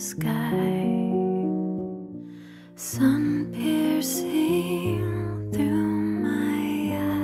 sky, sun piercing through my eyes.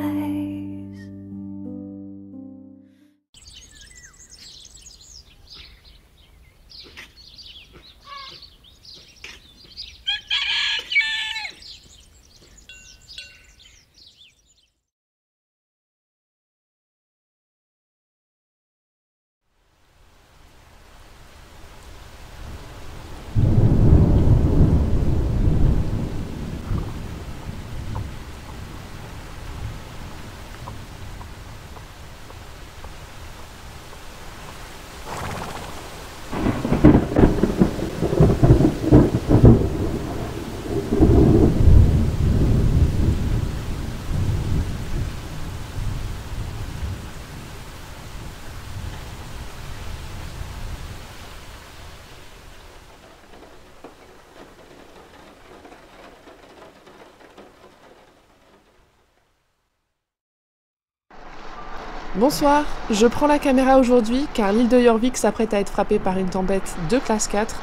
Bonsoir, je prends la caméra aujourd'hui car l'île de Jorvik s'apprête à être frappée par une tempête de classe 4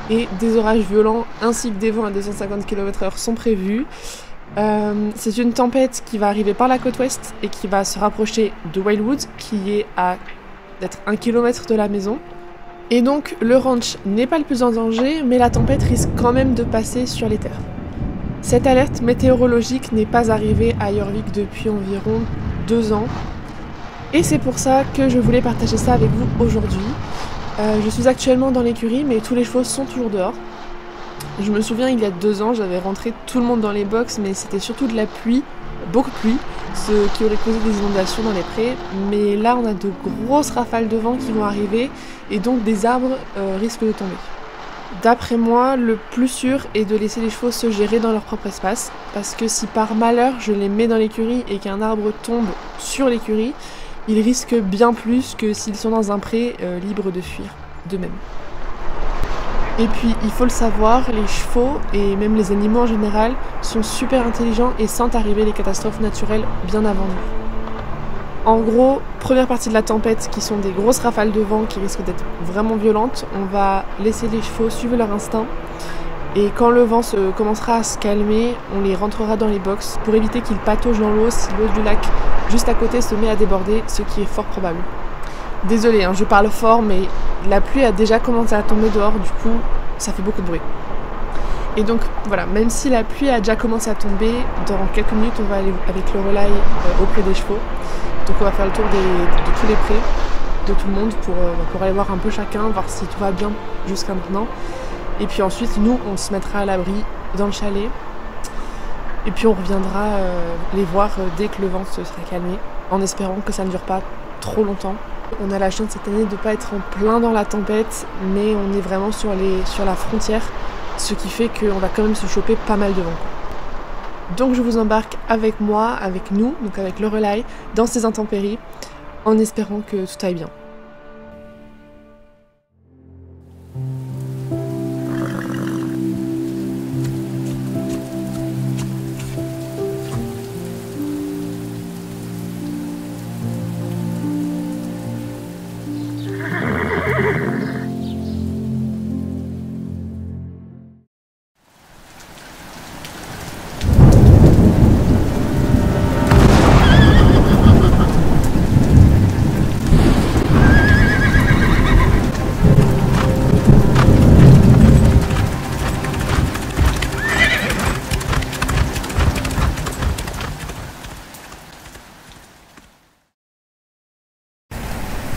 et des orages violents ainsi que des vents à 250 km/h sont prévus. C'est une tempête qui va arriver par la côte ouest et qui va se rapprocher de Wildwood qui est à d'être 1 km de la maison. Et donc le ranch n'est pas le plus en danger mais la tempête risque quand même de passer sur les terres. Cette alerte météorologique n'est pas arrivée à Jorvik depuis environ 2 ans. Et c'est pour ça que je voulais partager ça avec vous aujourd'hui. Je suis actuellement dans l'écurie, mais tous les chevaux sont toujours dehors. Je me souviens, il y a 2 ans, j'avais rentré tout le monde dans les box, mais c'était surtout de la pluie, beaucoup de pluie, ce qui aurait causé des inondations dans les prés. Mais là, on a de grosses rafales de vent qui vont arriver, et donc des arbres risquent de tomber. D'après moi, le plus sûr est de laisser les chevaux se gérer dans leur propre espace, parce que si par malheur je les mets dans l'écurie et qu'un arbre tombe sur l'écurie, ils risquent bien plus que s'ils sont dans un pré libres de fuir d'eux-mêmes. Et puis, il faut le savoir, les chevaux, et même les animaux en général, sont super intelligents et sentent arriver les catastrophes naturelles bien avant nous. En gros, première partie de la tempête, qui sont des grosses rafales de vent qui risquent d'être vraiment violentes, on va laisser les chevaux suivre leur instinct. Et quand le vent commencera à se calmer, on les rentrera dans les box pour éviter qu'ils pataugent dans l'eau si l'eau du lac juste à côté se met à déborder, ce qui est fort probable. Désolée, je parle fort, mais la pluie a déjà commencé à tomber dehors, du coup, ça fait beaucoup de bruit. Et donc voilà, même si la pluie a déjà commencé à tomber, dans quelques minutes, on va aller avec le relay auprès des chevaux. Donc on va faire le tour de tous les prés, de tout le monde, pour aller voir un peu chacun, voir si tout va bien jusqu'à maintenant. Et puis ensuite, nous, on se mettra à l'abri dans le chalet. Et puis on reviendra les voir dès que le vent se sera calmé, en espérant que ça ne dure pas trop longtemps. On a la chance cette année de ne pas être en plein dans la tempête, mais on est vraiment sur la frontière, ce qui fait qu'on va quand même se choper pas mal de vent. Donc je vous embarque avec moi, avec nous, donc avec le relay, dans ces intempéries, en espérant que tout aille bien.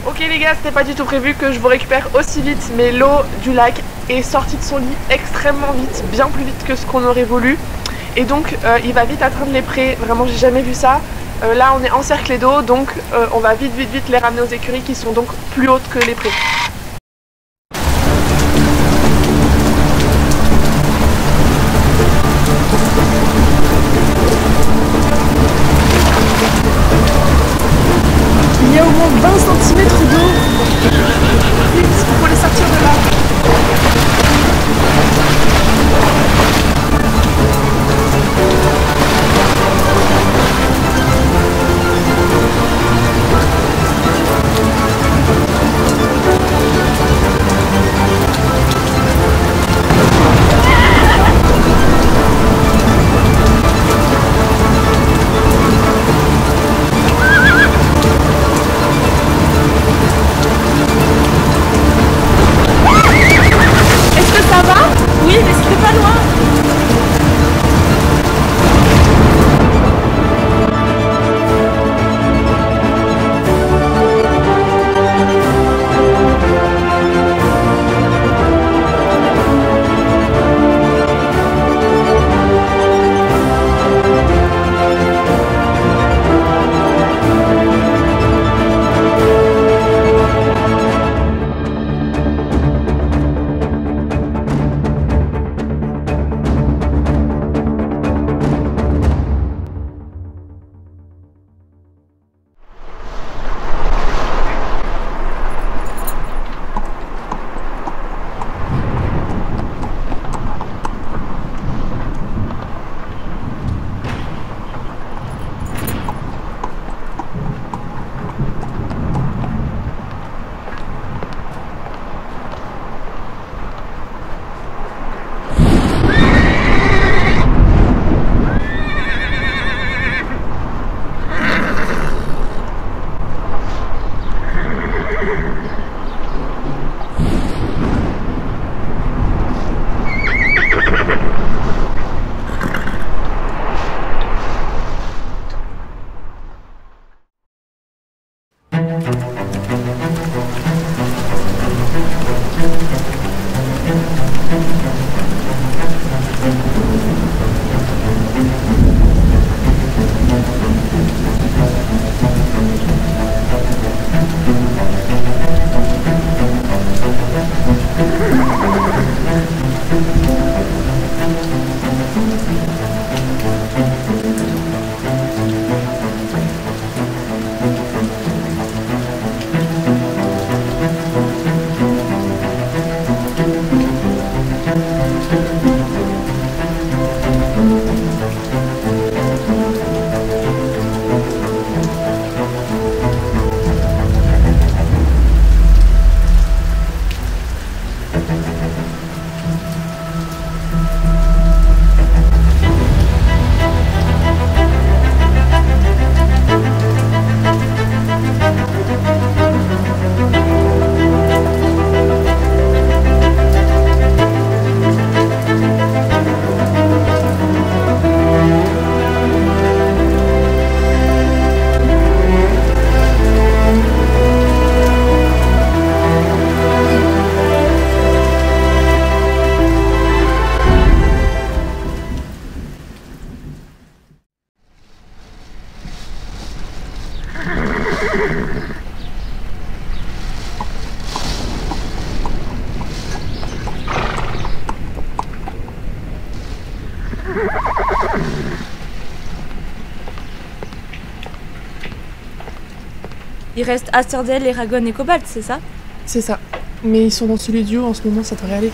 Ok les gars, c'était pas du tout prévu que je vous récupère aussi vite, mais l'eau du lac est sortie de son lit extrêmement vite, bien plus vite que ce qu'on aurait voulu. Et donc il va vite atteindre les prés, vraiment j'ai jamais vu ça. Là on est encerclé d'eau, donc on va vite les ramener aux écuries qui sont donc plus hautes que les prés. Il y a au moins 20 cm d'eau. Vite, il faut les sortir de là. Il reste Asterdale, Eragon et Cobalt, c'est ça? C'est ça. Mais ils sont dans celui du haut en ce moment, ça devrait aller.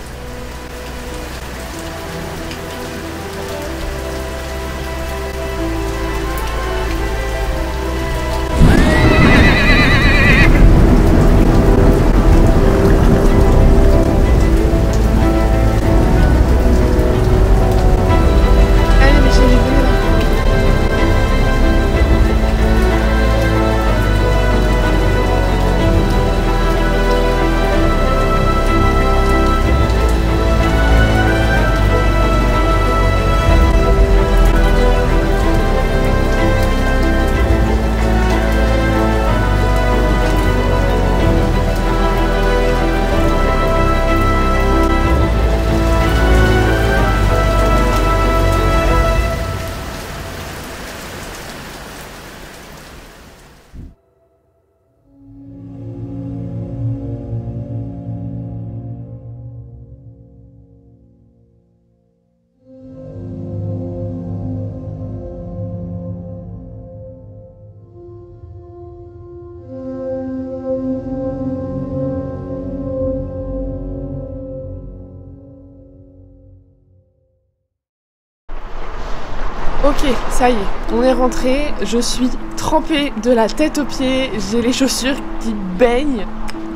Ok, ça y est, on est rentré, je suis trempée de la tête aux pieds, j'ai les chaussures qui baignent.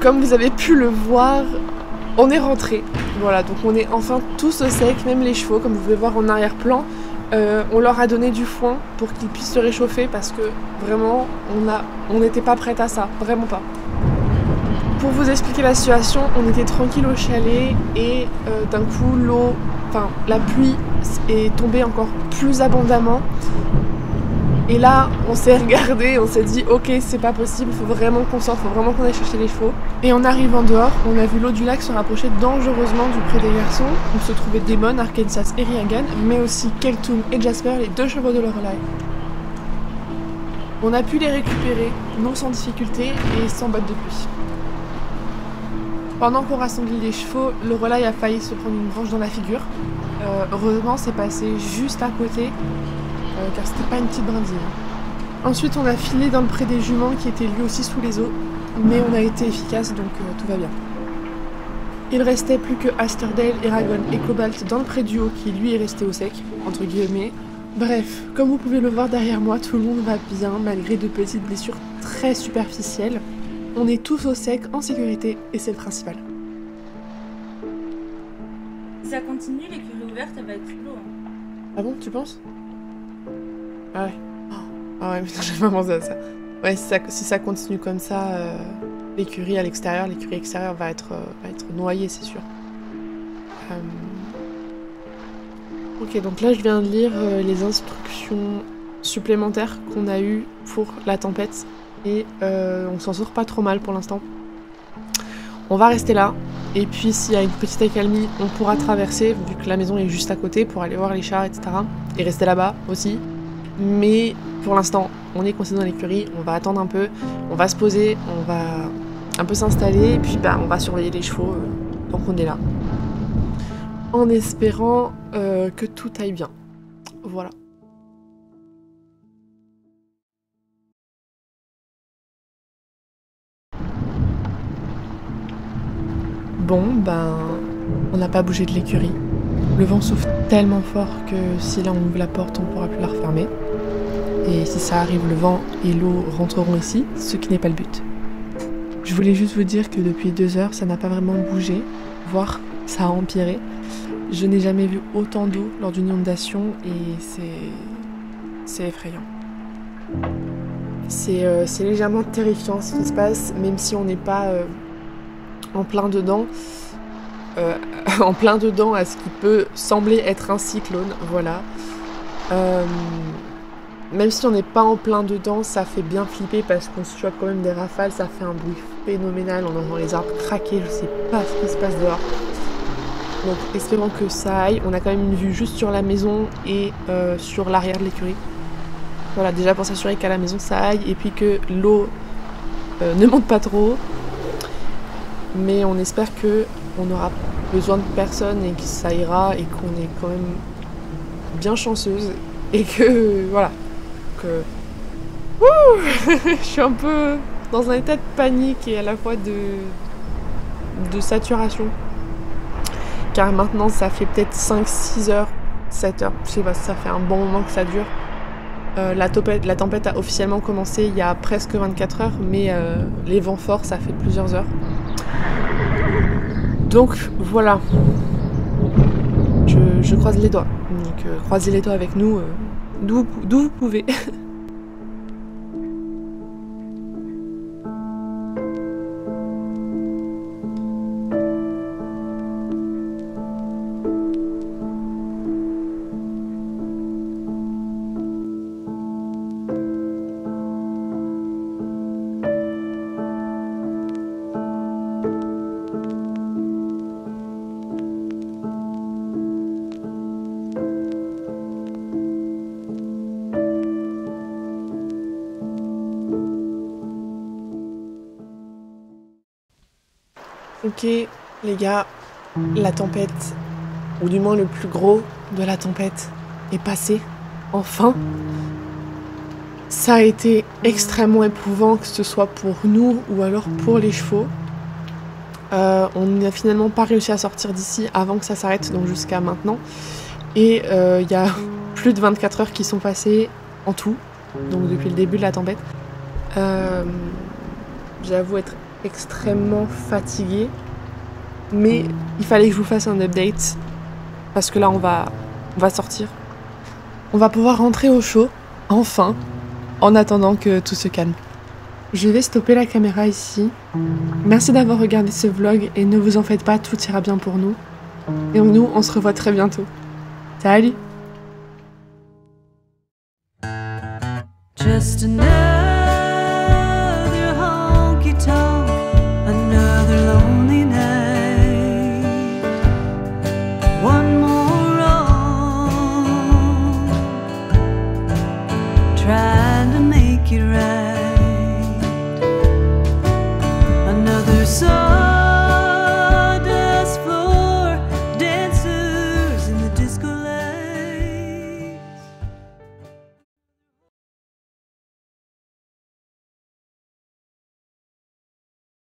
Comme vous avez pu le voir, on est rentré. Voilà, donc on est enfin tous au sec, même les chevaux, comme vous pouvez voir en arrière-plan. On leur a donné du foin pour qu'ils puissent se réchauffer parce que vraiment, on n'était pas prête à ça, vraiment pas. Pour vous expliquer la situation, on était tranquille au chalet et d'un coup la pluie est tombée encore plus abondamment. Et là, on s'est regardé, on s'est dit ok, c'est pas possible, faut vraiment qu'on sorte, faut vraiment qu'on aille chercher les chevaux. Et en arrivant dehors, on a vu l'eau du lac se rapprocher dangereusement du pré des garçons, où se trouvaient Daemon, Arkansas et Ryagan, mais aussi Keltoon et Jasper, les deux chevaux de Lorelai. On a pu les récupérer, non sans difficulté et sans bottes de pluie. Pendant qu'on rassemblait les chevaux, Lorelai a failli se prendre une branche dans la figure. Heureusement, c'est passé juste à côté, car c'était pas une petite brindille. Ensuite, on a filé dans le pré des juments qui était lui aussi sous les eaux, mais on a été efficace, donc tout va bien. Il restait plus que Asterdale, Eragon et Cobalt dans le pré du haut qui lui est resté au sec, entre guillemets. Bref, comme vous pouvez le voir derrière moi, tout le monde va bien malgré de petites blessures très superficielles. On est tous au sec, en sécurité, et c'est le principal. Si ça continue, l'écurie ouverte, elle va être sous l'eau. Ah bon, tu penses? Ah ouais. Ah ouais, putain, j'ai pas pensé à ça. Ouais, si ça continue comme ça, l'écurie à l'extérieur, l'écurie extérieure va être noyée, c'est sûr. Ok, donc là je viens de lire les instructions supplémentaires qu'on a eues pour la tempête. Et on s'en sort pas trop mal pour l'instant. On va rester là. Et puis s'il y a une petite accalmie, on pourra traverser, vu que la maison est juste à côté, pour aller voir les chats, etc. Et rester là-bas aussi. Mais pour l'instant, on est coincé dans l'écurie, on va attendre un peu, on va se poser, on va un peu s'installer, et puis on va surveiller les chevaux tant qu'on est là. En espérant que tout aille bien. Voilà. Bon, on n'a pas bougé de l'écurie. Le vent souffle tellement fort que si là on ouvre la porte, on ne pourra plus la refermer. Et si ça arrive, le vent et l'eau rentreront ici, ce qui n'est pas le but. Je voulais juste vous dire que depuis 2 heures, ça n'a pas vraiment bougé, voire ça a empiré. Je n'ai jamais vu autant d'eau lors d'une inondation et c'est effrayant. C'est légèrement terrifiant ce qui se passe, même si on n'est pas en plein dedans. En plein dedans à ce qui peut sembler être un cyclone, voilà. Même si on n'est pas en plein dedans, ça fait bien flipper parce qu'on se chope quand même des rafales, ça fait un bruit phénoménal, on entend les arbres craquer, je sais pas ce qui se passe dehors. Donc espérons que ça aille, on a quand même une vue juste sur la maison et sur l'arrière de l'écurie. Voilà, déjà pour s'assurer qu'à la maison ça aille et puis que l'eau ne monte pas trop. Mais on espère que on aura besoin de personne et que ça ira et qu'on est quand même bien chanceuse et que voilà que je suis un peu dans un état de panique et à la fois de saturation. Car maintenant, ça fait peut-être 5-6 heures, 7 heures, je sais pas, ça fait un bon moment que ça dure. La tempête a officiellement commencé il y a presque 24 heures, mais les vents forts, ça fait plusieurs heures. Donc voilà, je croise les doigts. Donc croisez les doigts avec nous, d'où vous pouvez. Ok les gars, la tempête, ou du moins le plus gros de la tempête, est passé, enfin. Ça a été extrêmement éprouvant, que ce soit pour nous ou alors pour les chevaux. On n'a finalement pas réussi à sortir d'ici avant que ça s'arrête, donc jusqu'à maintenant. Et il y a plus de 24 heures qui sont passées en tout, donc depuis le début de la tempête. J'avoue être extrêmement fatiguée, mais il fallait que je vous fasse un update, parce que là on va sortir. On va pouvoir rentrer au chaud, enfin, en attendant que tout se calme. Je vais stopper la caméra ici. Merci d'avoir regardé ce vlog et ne vous en faites pas, tout ira bien pour nous. Et nous, on se revoit très bientôt. Salut! Just another honky-tonk, another lonely night. One more wrong, trying to make it right. Another song